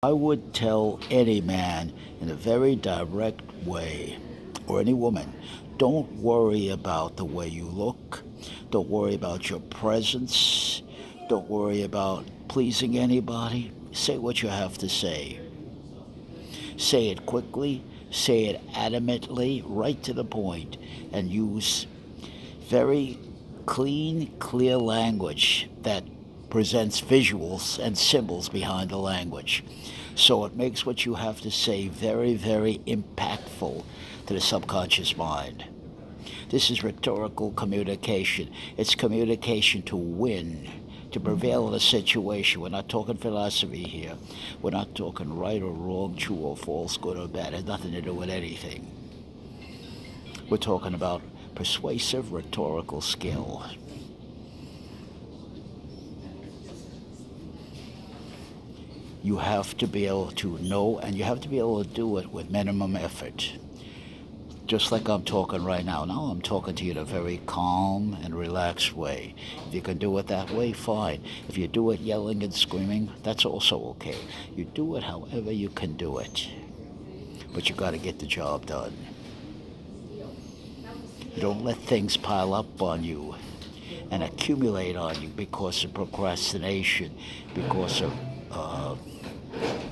I would tell any man in a very direct way, or any woman, don't worry about the way you look. Don't worry about your presence. Don't worry about pleasing anybody. Say what you have to say. Say it quickly, say it adamantly, right to the point, and use very clean, clear language that presents visuals and symbols behind the language. So it makes what you have to say very, very impactful to the subconscious mind. This is rhetorical communication. It's communication to win, to prevail in a situation. We're not talking philosophy here. We're not talking right or wrong, true or false, good or bad. It has nothing to do with anything. We're talking about persuasive rhetorical skill. You have to be able to know, and you have to be able to do it with minimum effort. Just like I'm talking right now. Now I'm talking to you in a very calm and relaxed way. If you can do it that way, fine. If you do it yelling and screaming, that's also okay. You do it however you can do it. But you got to get the job done. You don't let things pile up on you and accumulate on you because of procrastination, because of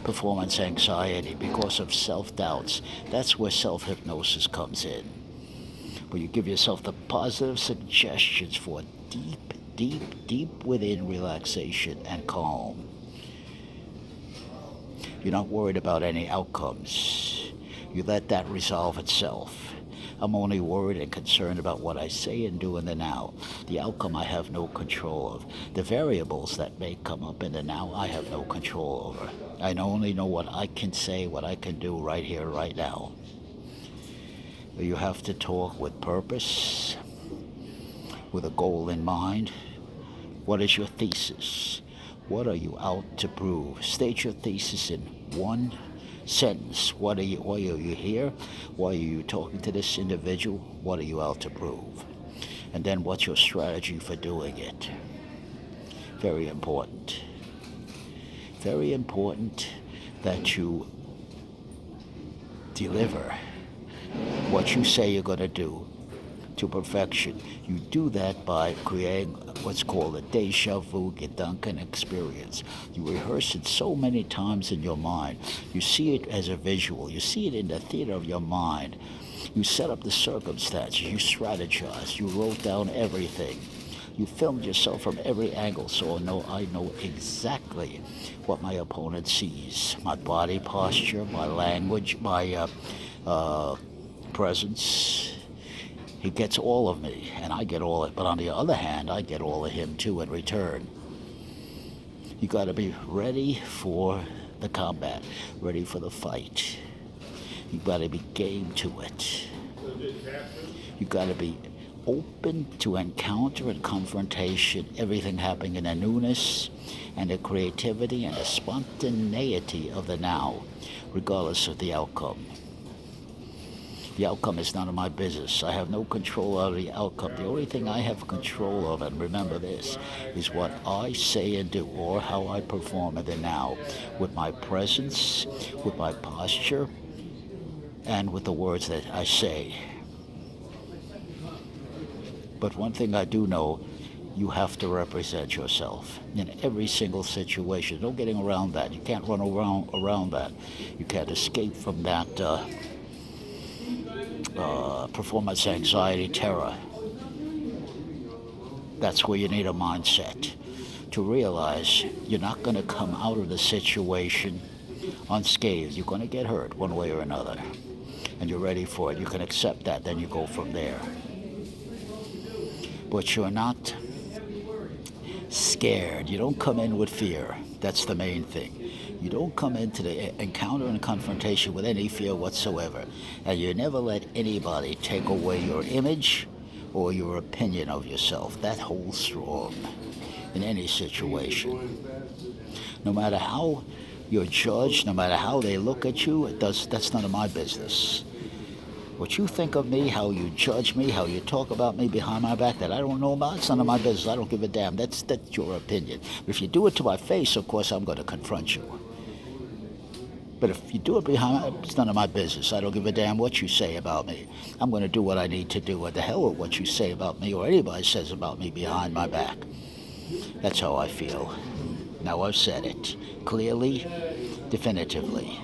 performance anxiety, because of self-doubts. That's where self-hypnosis comes in. Where you give yourself the positive suggestions for deep, deep, deep within relaxation and calm. You're not worried about any outcomes. You let that resolve itself. I'm only worried and concerned about what I say and do in the now. The outcome I have no control of. The variables that may come up in the now, I have no control over. I only know what I can say, what I can do right here, right now. You have to talk with purpose, with a goal in mind. What is your thesis? What are you out to prove? State your thesis in one sentence. Why are you here? Why are you talking to this individual? What are you out to prove? And then what's your strategy for doing it? Very important. Very important that you deliver what you say you're going to do to perfection. You do that by creating what's called a deja vu Gedanken experience. You rehearse it so many times in your mind. You see it as a visual. You see it in the theater of your mind. You set up the circumstances. You strategize. You wrote down everything. You filmed yourself from every angle, so I know exactly what my opponent sees. My body posture, my language, my presence. He gets all of me, and I get all of it. But on the other hand, I get all of him, too, in return. You got to be ready for the combat, ready for the fight. You got to be game to it. You got to be open to encounter and confrontation, everything happening in the newness and the creativity and the spontaneity of the now, regardless of the outcome. The outcome is none of my business. I have no control over the outcome. The only thing I have control of, and remember this, is what I say and do, or how I perform in the now, with my presence, with my posture, and with the words that I say. But one thing I do know, you have to represent yourself in every single situation. No getting around that. You can't run around that. You can't escape from that performance anxiety, terror. That's where you need a mindset to realize you're not going to come out of the situation unscathed. You're going to get hurt one way or another, and you're ready for it. You can accept that, then you go from there. But you're not scared. You don't come in with fear. That's the main thing. You don't come into the encounter and confrontation with any fear whatsoever. And you never let anybody take away your image or your opinion of yourself. That holds strong in any situation. No matter how you're judged, no matter how they look at you, that's none of my business. What you think of me, how you judge me, how you talk about me behind my back that I don't know about, it's none of my business. I don't give a damn. That's your opinion. But if you do it to my face, of course, I'm going to confront you. But if you do it behind, it's none of my business. I don't give a damn what you say about me. I'm going to do what I need to do. What the hell with what you say about me or anybody says about me behind my back. That's how I feel. Now I've said it clearly, definitively.